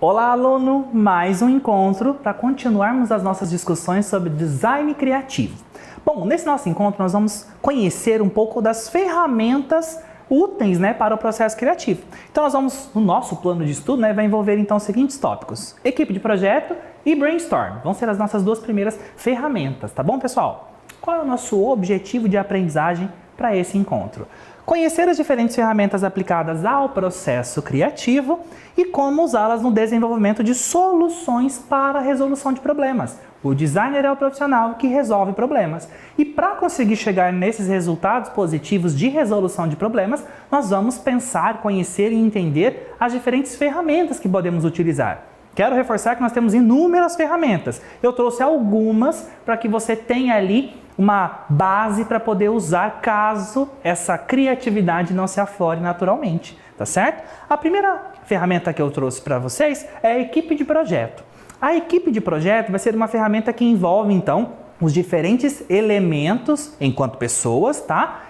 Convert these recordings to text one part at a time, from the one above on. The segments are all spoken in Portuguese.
Olá, aluno! Mais um encontro para continuarmos as nossas discussões sobre design criativo. Bom, nesse nosso encontro nós vamos conhecer um pouco das ferramentas úteis, para o processo criativo. Então nós vamos, no nosso plano de estudo, vai envolver então os seguintes tópicos: equipe de projeto e brainstorm. Vão ser as nossas duas primeiras ferramentas, tá bom, pessoal? Qual é o nosso objetivo de aprendizagem para esse encontro? Conhecer as diferentes ferramentas aplicadas ao processo criativo e como usá-las no desenvolvimento de soluções para a resolução de problemas. O designer é o profissional que resolve problemas. E para conseguir chegar nesses resultados positivos de resolução de problemas, nós vamos pensar, conhecer e entender as diferentes ferramentas que podemos utilizar. Quero reforçar que nós temos inúmeras ferramentas. Eu trouxe algumas para que você tenha ali uma base para poder usar caso essa criatividade não se aflore naturalmente, tá certo? A primeira ferramenta que eu trouxe para vocês é a equipe de projeto. A equipe de projeto vai ser uma ferramenta que envolve, então, os diferentes elementos, enquanto pessoas,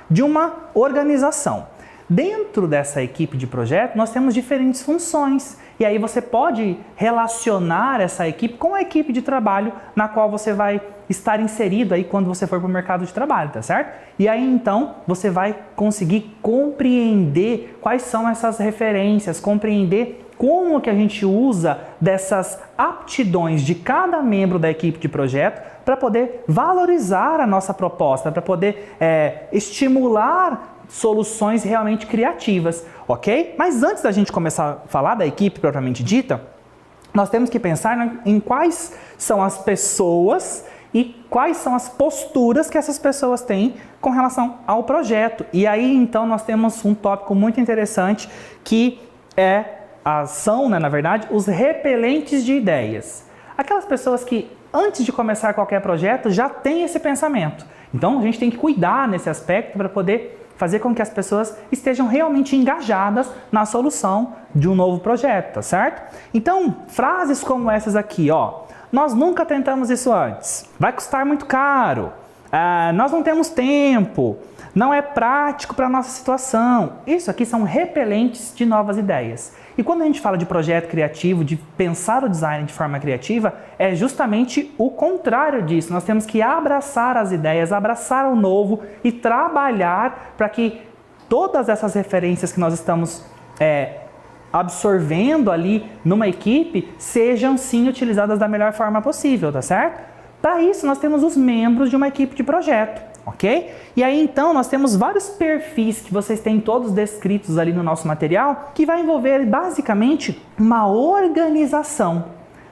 de uma organização. Dentro dessa equipe de projeto, nós temos diferentes funções. E aí você pode relacionar essa equipe com a equipe de trabalho na qual você vai estar inserido aí quando você for para o mercado de trabalho, tá certo? E aí então você vai conseguir compreender quais são essas referências, compreender como que a gente usa dessas aptidões de cada membro da equipe de projeto para poder valorizar a nossa proposta, para poder estimular soluções realmente criativas, ok? Mas antes da gente começar a falar da equipe propriamente dita, nós temos que pensar em quais são as pessoas e quais são as posturas que essas pessoas têm com relação ao projeto. E aí, então, nós temos um tópico muito interessante que são, na verdade, os repelentes de ideias. Aquelas pessoas que, antes de começar qualquer projeto, já têm esse pensamento. Então, a gente tem que cuidar nesse aspecto para poder fazer com que as pessoas estejam realmente engajadas na solução de um novo projeto, tá certo? Então, frases como essas aqui, nós nunca tentamos isso antes, vai custar muito caro, nós não temos tempo, não é prático para a nossa situação. Isso aqui são repelentes de novas ideias. E quando a gente fala de projeto criativo, de pensar o design de forma criativa, é justamente o contrário disso. Nós temos que abraçar as ideias, abraçar o novo e trabalhar para que todas essas referências que nós estamos absorvendo ali numa equipe sejam sim utilizadas da melhor forma possível, tá certo? Para isso nós temos os membros de uma equipe de projeto, ok? E aí então nós temos vários perfis que vocês têm todos descritos ali no nosso material, que vai envolver basicamente uma organização,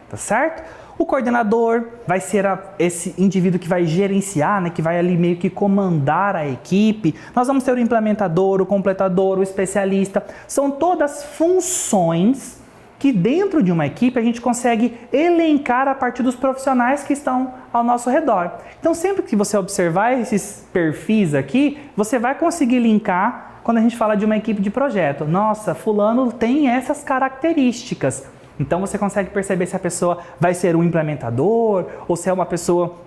tá certo? O coordenador vai ser esse indivíduo que vai gerenciar, que vai ali meio que comandar a equipe. Nós vamos ter o implementador, o completador, o especialista. São todas funções que dentro de uma equipe a gente consegue elencar a partir dos profissionais que estão ao nosso redor. Então sempre que você observar esses perfis aqui, você vai conseguir linkar quando a gente fala de uma equipe de projeto. Nossa, fulano tem essas características. Então você consegue perceber se a pessoa vai ser um implementador ou se é uma pessoa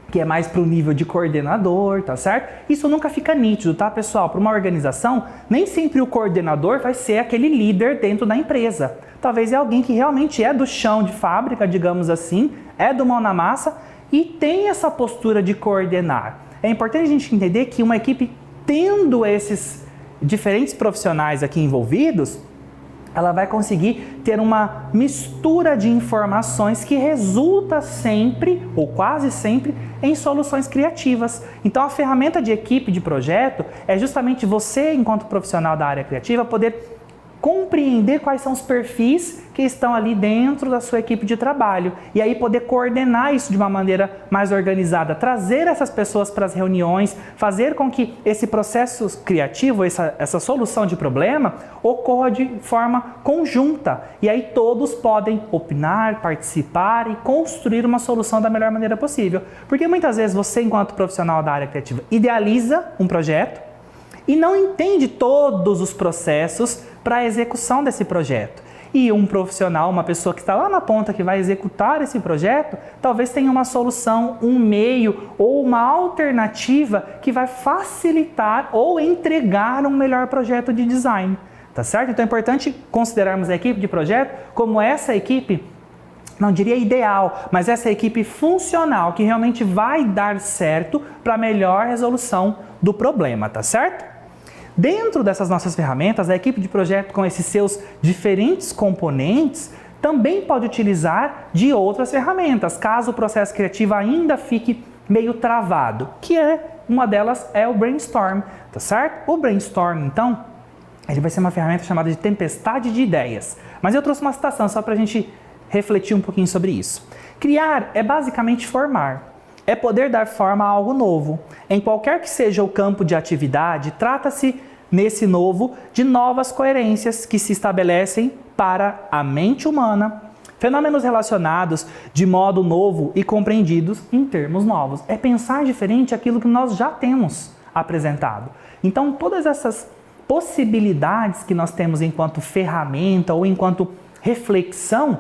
que é mais para o nível de coordenador, tá certo? Isso nunca fica nítido, tá, pessoal? Para uma organização, nem sempre o coordenador vai ser aquele líder dentro da empresa. Talvez é alguém que realmente é do chão de fábrica, digamos assim, é do mão na massa e tem essa postura de coordenar. É importante a gente entender que uma equipe tendo esses diferentes profissionais aqui envolvidos, ela vai conseguir ter uma mistura de informações que resulta sempre, ou quase sempre, em soluções criativas. Então a ferramenta de equipe de projeto é justamente você, enquanto profissional da área criativa, poder compreender quais são os perfis que estão ali dentro da sua equipe de trabalho e aí poder coordenar isso de uma maneira mais organizada, trazer essas pessoas para as reuniões, fazer com que esse processo criativo, essa solução de problema ocorra de forma conjunta e aí todos podem opinar, participar e construir uma solução da melhor maneira possível. Porque muitas vezes você, enquanto profissional da área criativa, idealiza um projeto e não entende todos os processos para a execução desse projeto. E um profissional, uma pessoa que está lá na ponta que vai executar esse projeto, talvez tenha uma solução, um meio ou uma alternativa que vai facilitar ou entregar um melhor projeto de design. tá certo? Então é importante considerarmos a equipe de projeto como essa equipe, não diria ideal, mas essa equipe funcional que realmente vai dar certo para a melhor resolução do problema, tá certo? Dentro dessas nossas ferramentas, a equipe de projeto com esses seus diferentes componentes também pode utilizar de outras ferramentas, caso o processo criativo ainda fique meio travado, que uma delas é o brainstorm, tá certo? O brainstorm, então, ele vai ser uma ferramenta chamada de tempestade de ideias. Mas eu trouxe uma citação só para a gente refletir um pouquinho sobre isso. Criar é basicamente formar. É poder dar forma a algo novo. Em qualquer que seja o campo de atividade, trata-se, nesse novo, de novas coerências que se estabelecem para a mente humana, fenômenos relacionados de modo novo e compreendidos em termos novos. É pensar diferente aquilo que nós já temos apresentado. Então, todas essas possibilidades que nós temos enquanto ferramenta ou enquanto reflexão,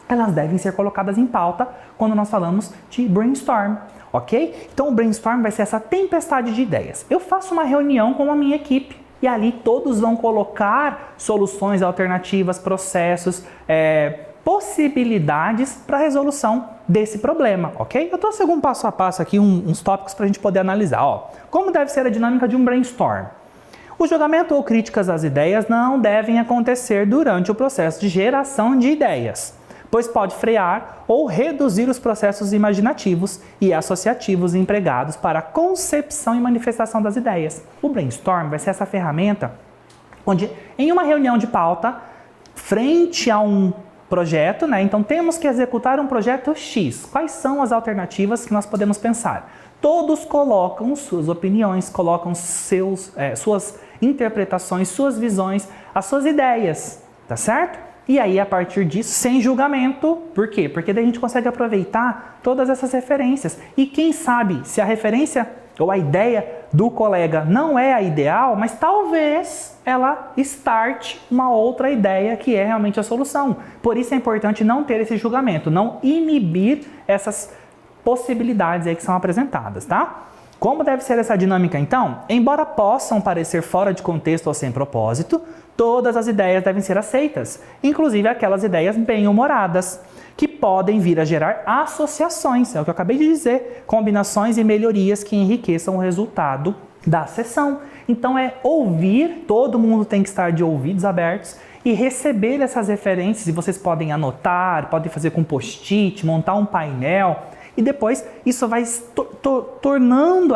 elas devem ser colocadas em pauta quando nós falamos de brainstorm, ok? Então o brainstorm vai ser essa tempestade de ideias. Eu faço uma reunião com a minha equipe e ali todos vão colocar soluções alternativas, processos, possibilidades para a resolução desse problema, ok? Eu trouxe algum passo a passo aqui, uns tópicos para a gente poder analisar. Ó, como deve ser a dinâmica de um brainstorm? O julgamento ou críticas às ideias não devem acontecer durante o processo de geração de ideias, pois pode frear ou reduzir os processos imaginativos e associativos empregados para a concepção e manifestação das ideias. O brainstorm vai ser essa ferramenta onde, em uma reunião de pauta, frente a um projeto, então temos que executar um projeto X. Quais são as alternativas que nós podemos pensar? Todos colocam suas opiniões, colocam suas interpretações, suas visões, as suas ideias, tá certo? E aí, a partir disso, sem julgamento, por quê? Porque daí a gente consegue aproveitar todas essas referências. E quem sabe, se a referência ou a ideia do colega não é a ideal, mas talvez ela starte uma outra ideia que é realmente a solução. Por isso é importante não ter esse julgamento, não inibir essas possibilidades aí que são apresentadas, tá? Como deve ser essa dinâmica então? Embora possam parecer fora de contexto ou sem propósito, todas as ideias devem ser aceitas, inclusive aquelas ideias bem-humoradas, que podem vir a gerar associações, é o que eu acabei de dizer, combinações e melhorias que enriqueçam o resultado da sessão. Então é ouvir, todo mundo tem que estar de ouvidos abertos e receber essas referências, e vocês podem anotar, podem fazer com post-it, montar um painel, e depois isso vai se tornando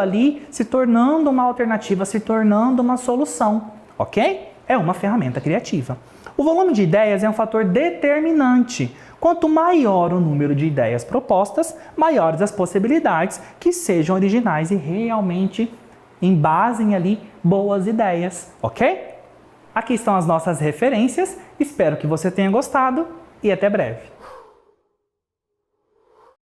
uma alternativa, se tornando uma solução, ok? É uma ferramenta criativa. O volume de ideias é um fator determinante. Quanto maior o número de ideias propostas, maiores as possibilidades que sejam originais e realmente embasem ali boas ideias, ok? Aqui estão as nossas referências, espero que você tenha gostado e até breve.